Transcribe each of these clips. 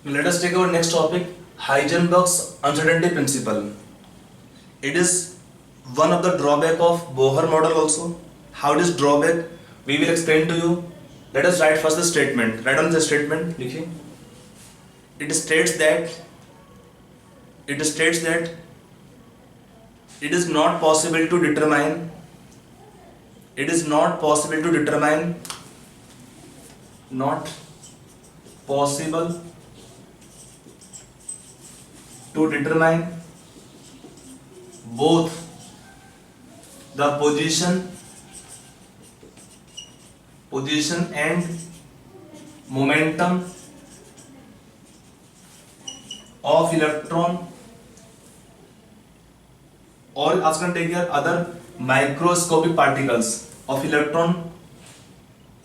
Let us take our next topic, Heisenberg's uncertainty principle. It is one of the drawback of Bohr model also. How it is drawback? We will explain to you. Let us write first the statement. Write on the statement. लिखिए. It states that it is not possible to determine. Not possible to determine both the position and momentum of electron, or as can take here other microscopic particles of electron,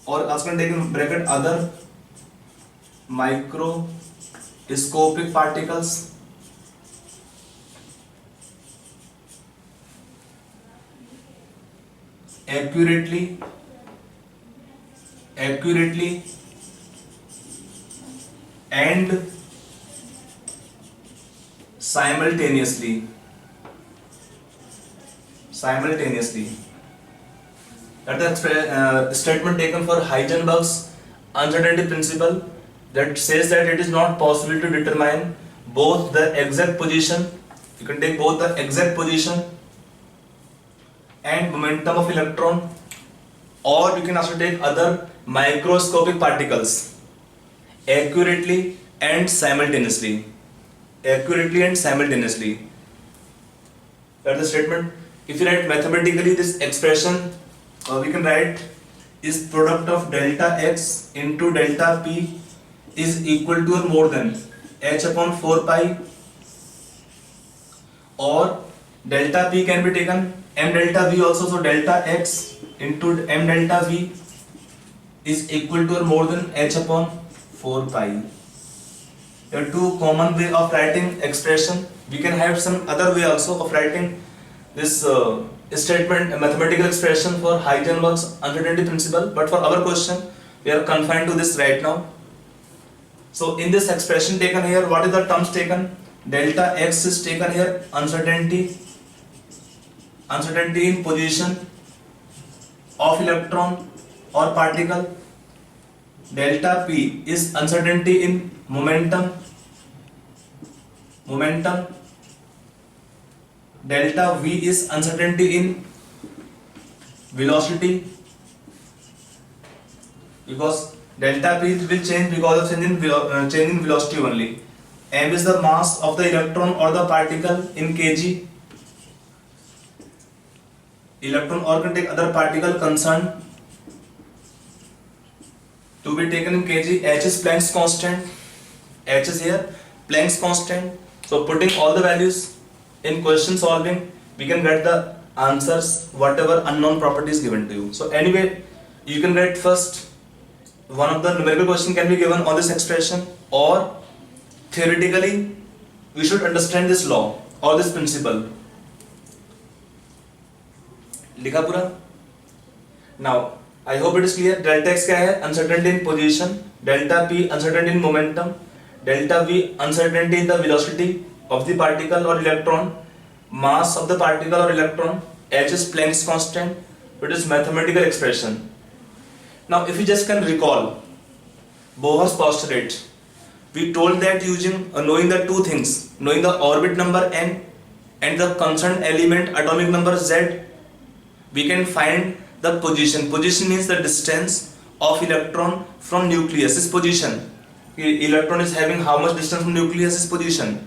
or as can take in bracket other microscopic particles accurately and simultaneously. That is the statement taken for Heisenberg's uncertainty principle, that says that it is not possible to determine both the exact position. You can take both the exact position and momentum of electron, or you can also take other microscopic particles accurately and simultaneously. That is the statement. If you write mathematically, this expression we can write is product of delta x into delta p is equal to or more than h upon 4 pi, or delta p can be taken m delta v also. So delta x into m delta v is equal to or more than h upon 4 pi. There are two common way of writing expression. We can have some other way also of writing this statement, a mathematical expression for Heisenberg's uncertainty principle, but for our question we are confined to this right now. So in this expression taken here, what is the terms taken? Delta x is taken here, uncertainty in position of electron or particle. Delta p is uncertainty in momentum. Delta v is uncertainty in velocity, because delta p will change because of change in velocity only. M is the mass of the electron or the particle in kg. Electron or can take other particle concerned to be taken in kg. H is Planck's constant. H is here Planck's constant. So putting all the values in question solving, we can get the answers whatever unknown property is given to you. So anyway, you can write first one of the numerical question can be given on this expression, or theoretically we should understand this law or this principle. लिखा पूरा? Now I hope it is clear. Delta x क्या है? Uncertainty in position. Delta p uncertainty in momentum. Delta v uncertainty in the velocity of the particle or electron. Mass of the particle or electron. H is Planck's constant. It is mathematical expression. Now if you just can recall Bohr's postulate, we told that using knowing the two things, knowing the orbit number n and the concerned element atomic number z, we can find the position. Position means the distance of electron from nucleus. Is position. Electron is having how much distance from nucleus is position.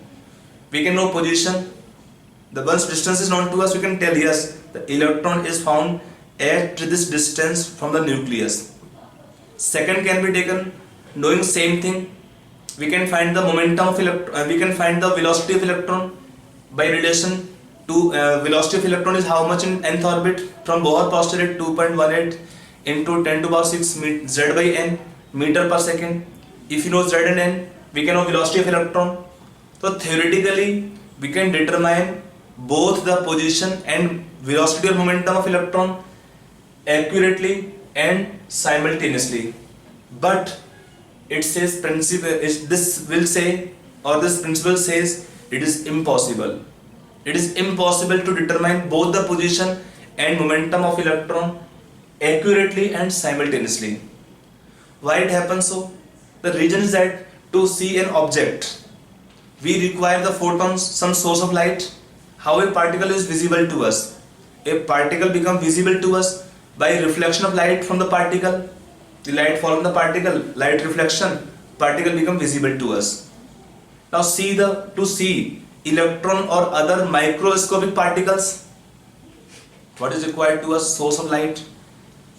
We can know position. The once distance is known to us, we can tell yes, the electron is found at this distance from the nucleus. Second can be taken, knowing same thing, we can find the momentum of electron. We can find the velocity of electron by relation to velocity of electron is how much in nth orbit. From Bohr postulate 2.18 into 10 to the power 6 z by n meter per second. If you know z and n, we can know velocity of electron. So theoretically we can determine both the position and velocity or momentum of electron accurately and simultaneously. But it says this will say, or this principle says, it is impossible. It is impossible to determine both the position and momentum of electron accurately and simultaneously. Why it happens so? The reason is that to see an object, we require the photons, some source of light. How a particle is visible to us? A particle becomes visible to us by reflection of light from the particle. The light falls on the particle, light reflection, particle become visible to us. Now to see electron or other microscopic particles, what is required to us? Source of light.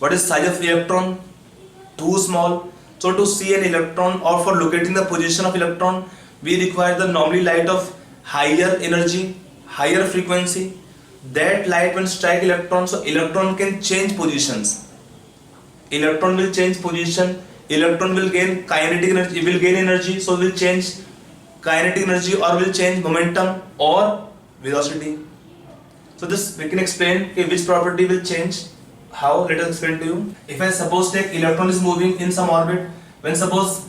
What is size of electron? Too small. So to see an electron or for locating the position of electron, we require the normally light of higher energy, higher frequency. That light will strike electron, so electron can change positions. Electron will change position. Electron will gain kinetic energy. It will gain energy, so will change kinetic energy or will change momentum or velocity. So this we can explain which property will change. How? Let us explain to you. If I suppose take electron is moving in some orbit, when suppose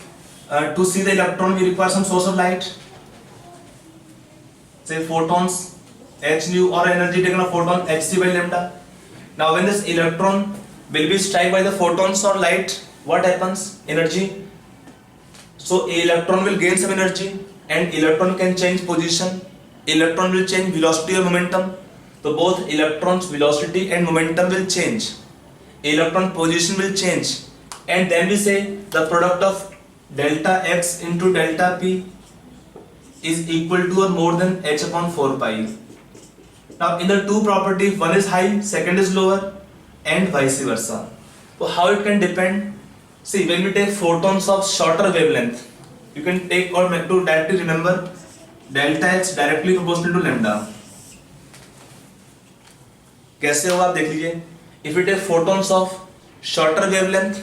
to see the electron we require some source of light, say photons, h nu, or energy taken of photon hc by lambda. Now when this electron will be struck by the photons or light, what happens? Energy. So electron will gain some energy and electron can change position. Electron will change velocity or momentum. So both electrons velocity and momentum will change. Electron position will change. And then we say the product of delta x into delta p is equal to or more than h upon 4 pi. Now in the two properties, one is high, second is lower, and vice versa. So how it can depend? See, when we take photons of shorter wavelength, you can take or to directly remember delta x directly proportional to lambda. कैसे होगा आप देख लीजिए. If we take photons of shorter wavelength,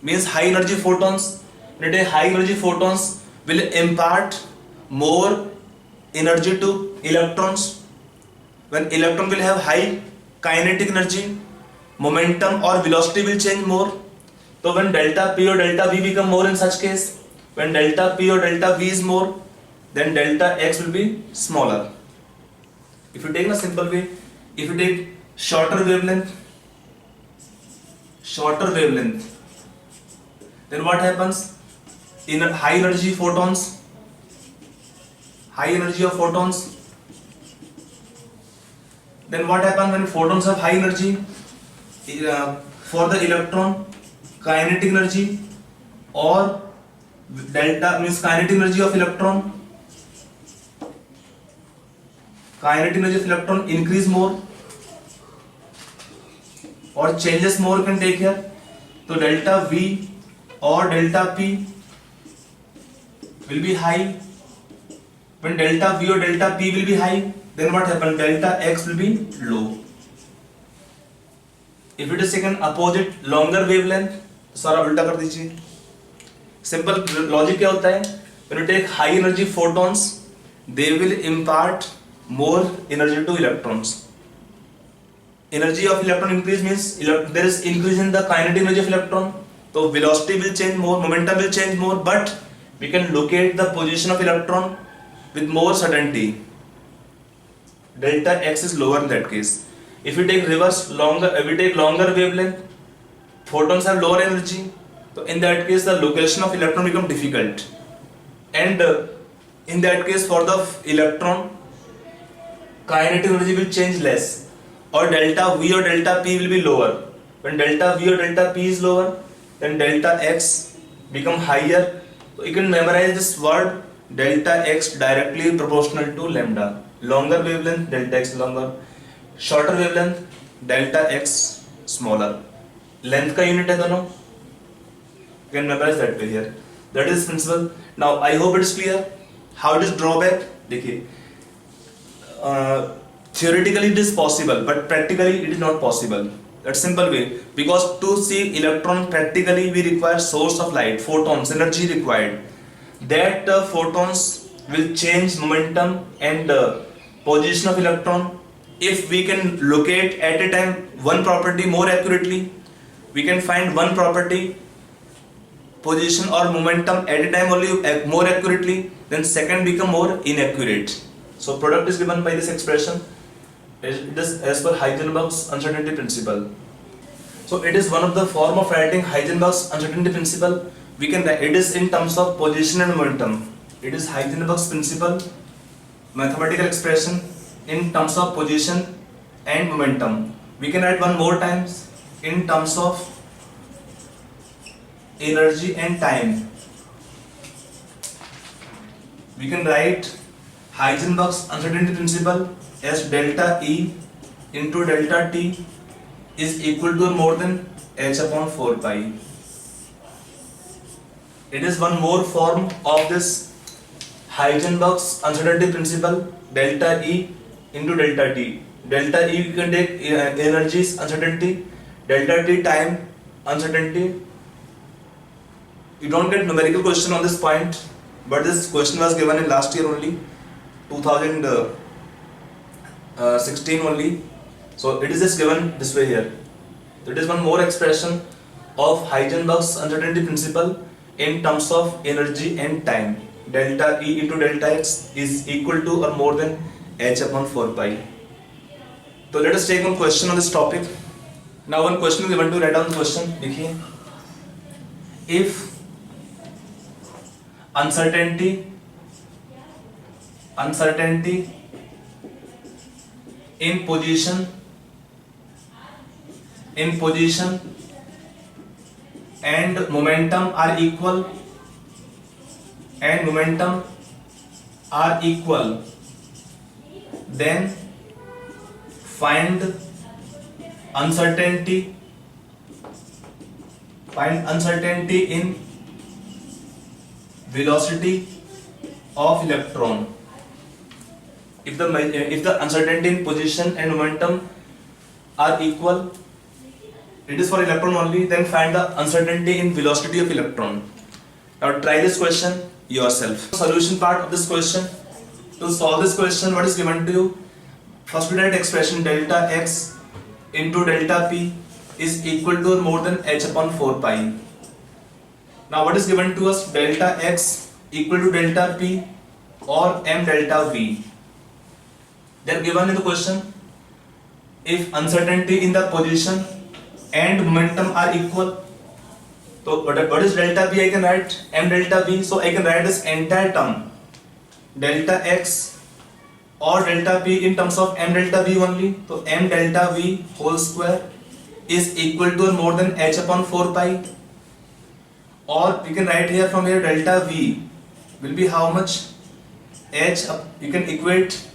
means high energy photons. When we take high energy photons, will impart more energy to electrons. When electron will have high kinetic energy, momentum or velocity will change more. So when delta P or delta V become more in such case, when delta P or delta V is more, then delta X will be smaller. If you take in a simple way, if you take shorter wavelength, then what happens? In high energy photons, high energy of photons, then what happens when photons have high energy? For the electron, kinetic energy or delta means kinetic energy of electron, increase more or changes more, you can take here. So delta V or delta P will be high. When delta V or delta P will be high, then what happens? Delta X will be low. If it is taken opposite longer wavelength, सारा उल्टा कर दीजिए. Simple logic क्या होता है? When you take high energy photons, they will impart more energy to electrons. Energy of electron increase means there is increase in the kinetic energy of electron. So velocity will change more, momentum will change more, but we can locate the position of electron with more certainty. Delta X is lower in that case. If we take longer wavelength, photons have lower energy. So in that case, the location of electron become difficult. And in that case, for the electron, kinetic energy will change less. Or delta V or delta P will be lower. When delta V or delta P is lower, then delta X become higher. So you can memorize this word delta X directly proportional to lambda. Longer wavelength, delta X longer. Shorter wavelength, delta X smaller. Length का unit है दोनों. You can memorize that way here. That is principle. Now I hope it is clear. How it is drawback? देखिए. Theoretically it is possible, but practically it is not possible. That's simple way. Because to see electron practically we require source of light, photons, energy required. That photons will change momentum and position of electron. If we can locate at a time one property more accurately, we can find one property position or momentum at a time only more accurately, then second become more inaccurate. So product is given by this expression. It is as per Heisenberg's uncertainty principle. So it is one of the form of writing Heisenberg's uncertainty principle. We can write it is in terms of position and momentum. It is Heisenberg's principle, mathematical expression in terms of position and momentum. We can write one more times in terms of energy and time. We can write Heisenberg's uncertainty principle as delta E into delta T is equal to or more than h upon 4 pi. It is one more form of this Heisenberg's uncertainty principle, delta E into delta T. Delta E you can take energies uncertainty, delta T time uncertainty. You don't get numerical question on this point, but this question was given in last year only, 2016 only. So it is just given this way here. It is one more expression of Heisenberg's uncertainty principle in terms of energy and time. Delta E into delta X is equal to or more than h upon 4 pi. So let us take one question on this topic. Now one question we want to write down the question. देखिए, if uncertainty in position and momentum are equal then find uncertainty in velocity of electron. If the uncertainty in position and momentum are equal, it is for electron only, then find the uncertainty in velocity of electron. Now try this question yourself. Solution part of this question. To solve this question, what is given to you? First we write expression delta x into delta p is equal to or more than h upon 4 pi. Now what is given to us? Delta x equal to delta p or m delta v. They are given in the question. If uncertainty in the position and momentum are equal, so what is delta p? I can write m delta v. So I can write this entire term delta x or delta p in terms of m delta v only. So m delta v whole square is equal to or more than h upon 4 pi. Or we can write here from here delta v will be how much? H. You can equate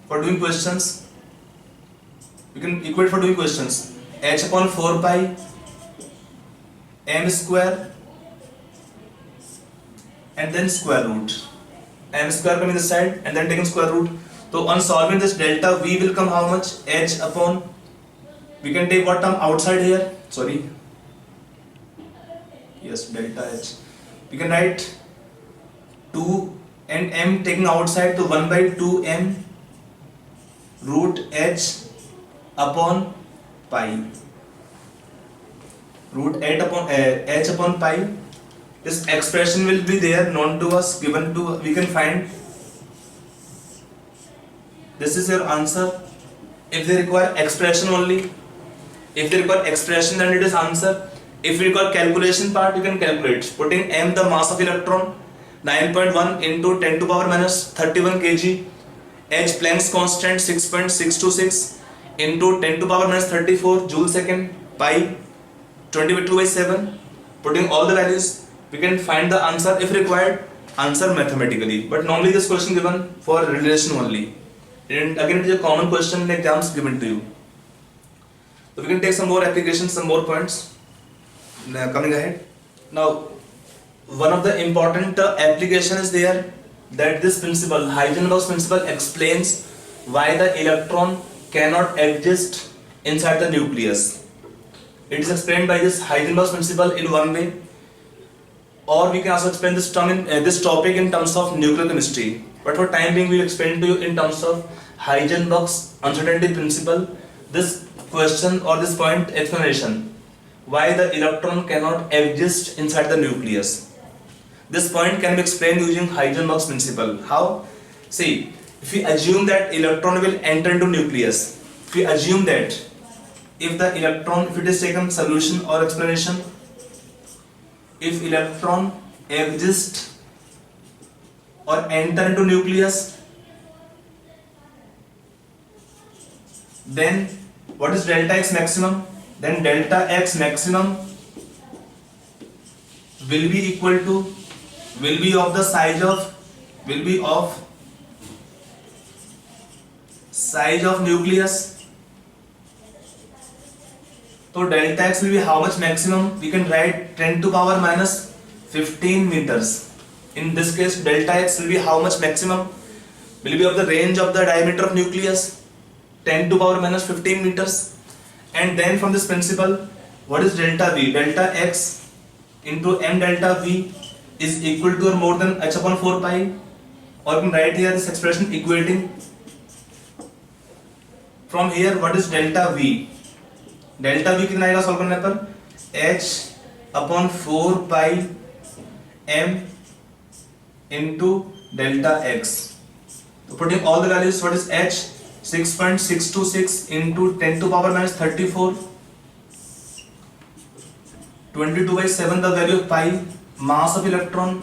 for doing questions. H upon 4 pi m square and then square root. M square coming this side and then taking square root. So on solving this, delta v will come how much? H upon, we can take what term outside here? Sorry. Yes, delta h. We can write 2 and m taking outside, to 1 by 2 m root h upon pi. Root h upon pi. This expression will be there, known to us, given to, we can find. This is your answer. If they require expression only, if they require expression, then it is answer. If you require calculation part, you can calculate. Putting m, the mass of electron, 9.1 into 10 to power minus 31 kg. H, Planck's constant, 6.626 into 10 to power minus 34 joule second. Pi, 22 by 7. Putting all the values, we can find the answer. If required, answer mathematically. But normally this question given for relation only. And again, it is a common question in exams given to you. So we can take some more applications, some more points coming ahead. Now, one of the important application is there, that this principle, Heisenberg's principle, explains why the electron cannot exist inside the nucleus. It is explained by this Heisenberg's principle in one way, or we can also explain this term in this topic in terms of nuclear chemistry. But for time being, we will explain to you in terms of Heisenberg's uncertainty principle, this question or this point explanation. why the electron cannot exist inside the nucleus. This point can be explained using Heisenberg's principle. How? See, if we assume that electron will enter into nucleus, if we assume that if the electron, if it is taken solution or explanation, if electron exists or enter into nucleus, then what is delta x maximum? Then delta x maximum will be equal to, will be of the size of nucleus. So delta x will be how much maximum? We can write 10 to power minus 15 meters. In this case, delta x will be how much maximum? Will be of the range of the diameter of nucleus, 10 to power minus 15 meters. And then from this principle, what is delta v? Delta x into m delta v is equal to or more than h upon 4 pi. Or you can write here this expression equating. From here, what is delta v? Delta we कितना आएगा solve करने पर h upon 4 pi m into delta x. So putting all the values, what is h? 6.626 into 10 to power minus 34, 22/7 the value of pi, mass of electron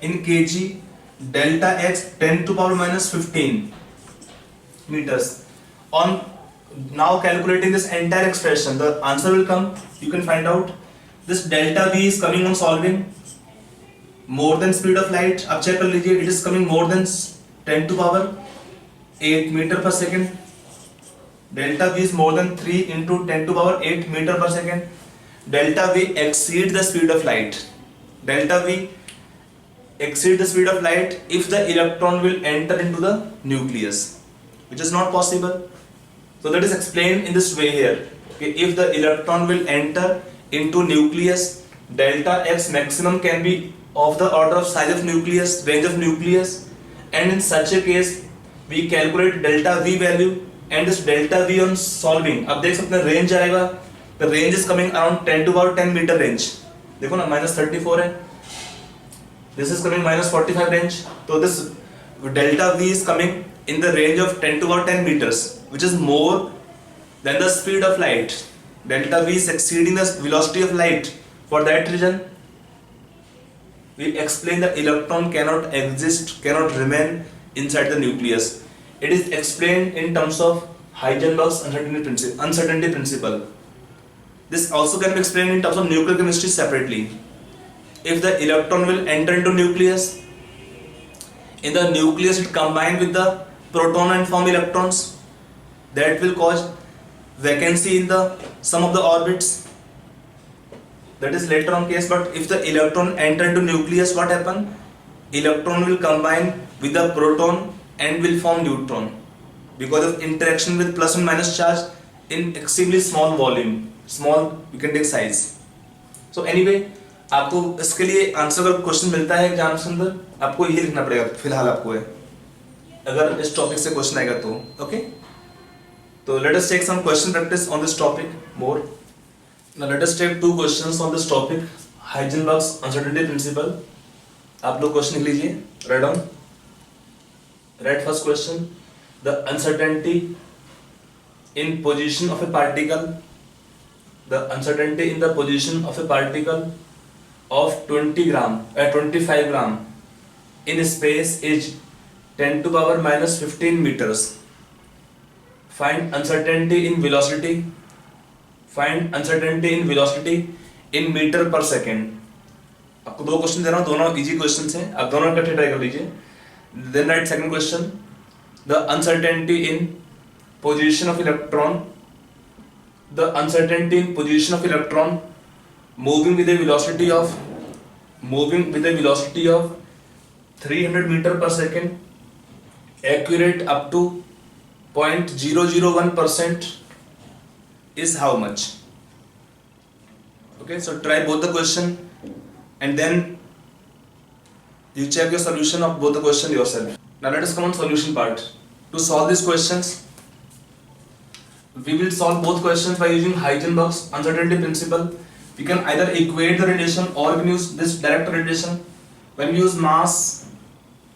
in kg, delta x 10 to power minus 15 meters. On now calculating this entire expression, the answer will come. You can find out this delta v is coming on solving more than speed of light. अब check कर लीजिए, it is coming more than 10 to power 8 meter per second. Delta v is more than 3 into 10 to power 8 meter per second. Delta v exceeds the speed of light. Delta v exceeds the speed of light if the electron will enter into the nucleus, which is not possible. So that is explained in this way here. Okay, if the electron will enter into nucleus, delta x maximum can be of the order of size of nucleus, range of nucleus, and in such a case we calculate delta v value and this delta v on solving. अब देख सकते हैं range आएगा. The range is coming around 10 to power 10 meter range. देखो ना -34 है. This is coming -45 range. So this delta v is coming in the range of 10 to power 10 meters, which is more than the speed of light. Delta v is exceeding the velocity of light. For that reason, we explain that electron cannot exist, cannot remain inside the nucleus. It is explained in terms of Heisenberg's uncertainty principle. This also can be explained in terms of nuclear chemistry separately. If the electron will enter into nucleus, in the nucleus it combine with the proton and form electrons. That will cause vacancy in the some of the orbits. That is later on case. But if the electron enter into nucleus, what happen? Electron will combine with the proton and will form neutron because of interaction with plus and minus charge in extremely small volume, small you can take size. So anyway, आपको इसके लिए answer का question मिलता है exam के अंदर, आपको ये लिखना पड़ेगा फिलहाल आपको है, अगर इस टॉपिक से क्वेश्चन आएगा तो. ओके, तो let us take some question practice on this topic more. Now let us take 2 questions on this topic, Heisenberg's uncertainty principle. आप लोग क्वेश्चन लिख लीजिए, write down. Write first question. The uncertainty in position of a particle. The uncertainty in the position of a particle of 25 gram in space is 10 to power minus 15 meters. Find uncertainty in velocity. Find uncertainty in velocity in meter per second. आपको 2 question दे रहा हूँ, दोनों easy questions हैं, आप दोनों इकट्ठे try कर लीजिए. Then write second question. The uncertainty in position of electron. The uncertainty in position of electron moving with a velocity of 300 meter per second, accurate up to 0.001% is how much? Okay, so try both the question and then you check your solution of both the question yourself. Now let us come on solution part. To solve these questions, we will solve both questions by using Heisenberg's uncertainty principle. We can either equate the radiation or we can use this direct radiation. When we use mass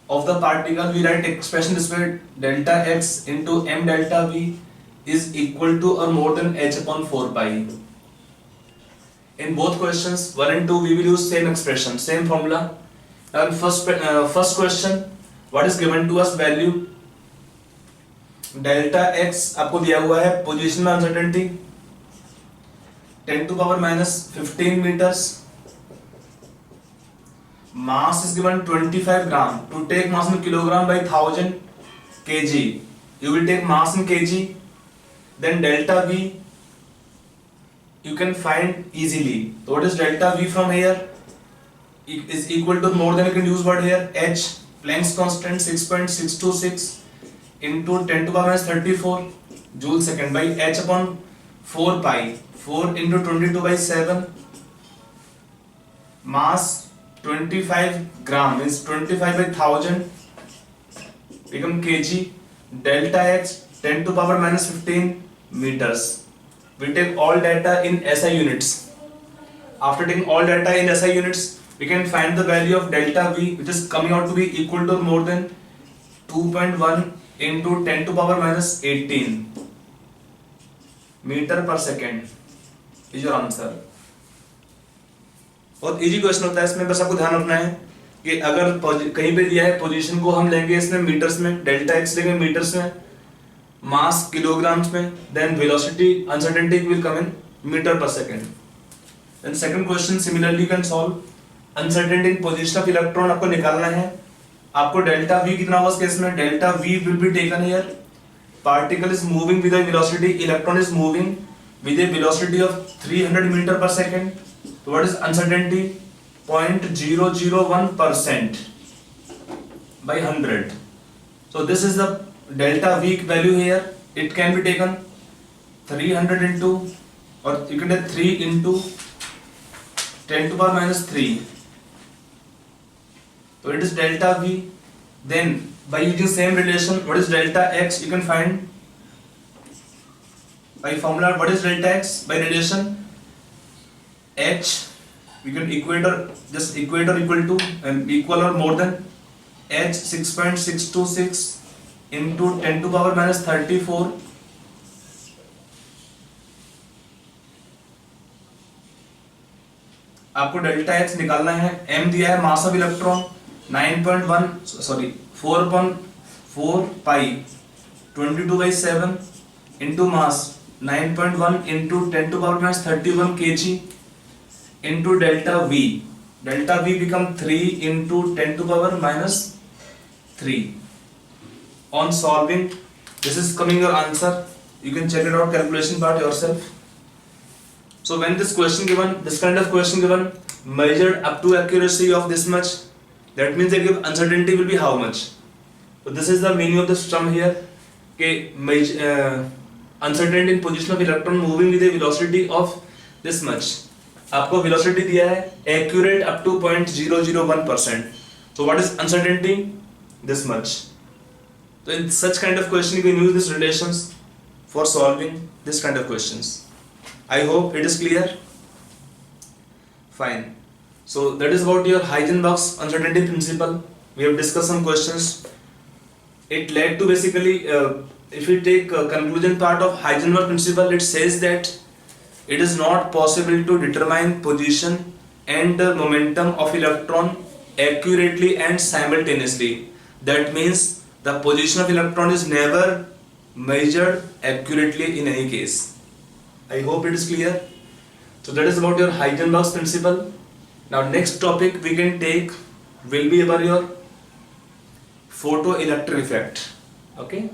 of the particle, we write expression this way: delta x into m delta v is equal to or more than h upon 4 pi. In both questions 1 and 2 we will use same expression, same formula. Now first question, what is given to us? Value delta x आपको दिया हुआ है, position में uncertainty 10 to power minus 15 meters. Mass is given 25 gram. To take mass in kilogram by 1000 kg, you will take mass in kg. Then delta v you can find easily. So what is delta v from here? It is equal to more than, you can use word here, h, Planck's constant 6.626 into 10 to power minus 34 joule second by h upon 4 pi. 4 into 22 by 7. Mass 25 gram is 25 by 1000 become kg. Delta x 10 to power minus 15 meters. We take all data in SI units. After taking all data in SI units, we can find the value of delta v, which is coming out to be equal to or more than 2.1 into 10 to power minus 18 meter per second is your answer. बहुत easy question होता है, इसमें बस आपको ध्यान रखना है कि अगर कहीं पे दिया है पोजीशन को हम लेंगे इसमें मीटर्स में, डेल्टा एक्स लेंगे मीटर्स में, मास किलोग्राम्स में, then velocity uncertainty will come in metre पर second. Then second question similarly can solve. Uncertainty in position of electron आपको निकालना है. आपको डेल्टा वी कितना होगा इस केस में? Delta v will be taken here. Particle is moving with a velocity, electron is moving with a velocity of 300 metre पर second. So what is uncertainty? 0.001% by 100. So this is the delta V value here. It can be taken 300 into, or you can take 3 into 10 to power minus 3. So it is delta V. Then by using same relation, what is delta X? You can find by formula. What is delta X? By relation h, we can equate or just equate or equal to and equal or more than h 6.626 into 10 to power minus 34 आपको delta x निकालना है. m दिया है mass of electron 4.4 pi 22/7 into mass 9.1 into 10 to power minus 31 kg into delta V. Delta V become 3 into 10 to power minus 3. On solving, this is coming your answer. You can check it out calculation part yourself. So when this question given, this kind of question given, measured up to accuracy of this much, that means they give uncertainty will be how much. So this is the meaning of this term here. Okay, uncertainty in position of electron moving with a velocity of this much. आपको velocity दिया है accurate up to 0.001%. So what is uncertainty? This much. So in such kind of question you can use these relations for solving this kind of questions. I hope it is clear. Fine. So that is about your Heisenberg's uncertainty principle. We have discussed some questions. It led to basically, if we take conclusion part of Heisenberg principle, it says that it is not possible to determine position and momentum of electron accurately and simultaneously. That means the position of electron is never measured accurately in any case. I hope it is clear. So that is about your Heisenberg's principle. Now next topic we can take will be about your photoelectric effect. Okay.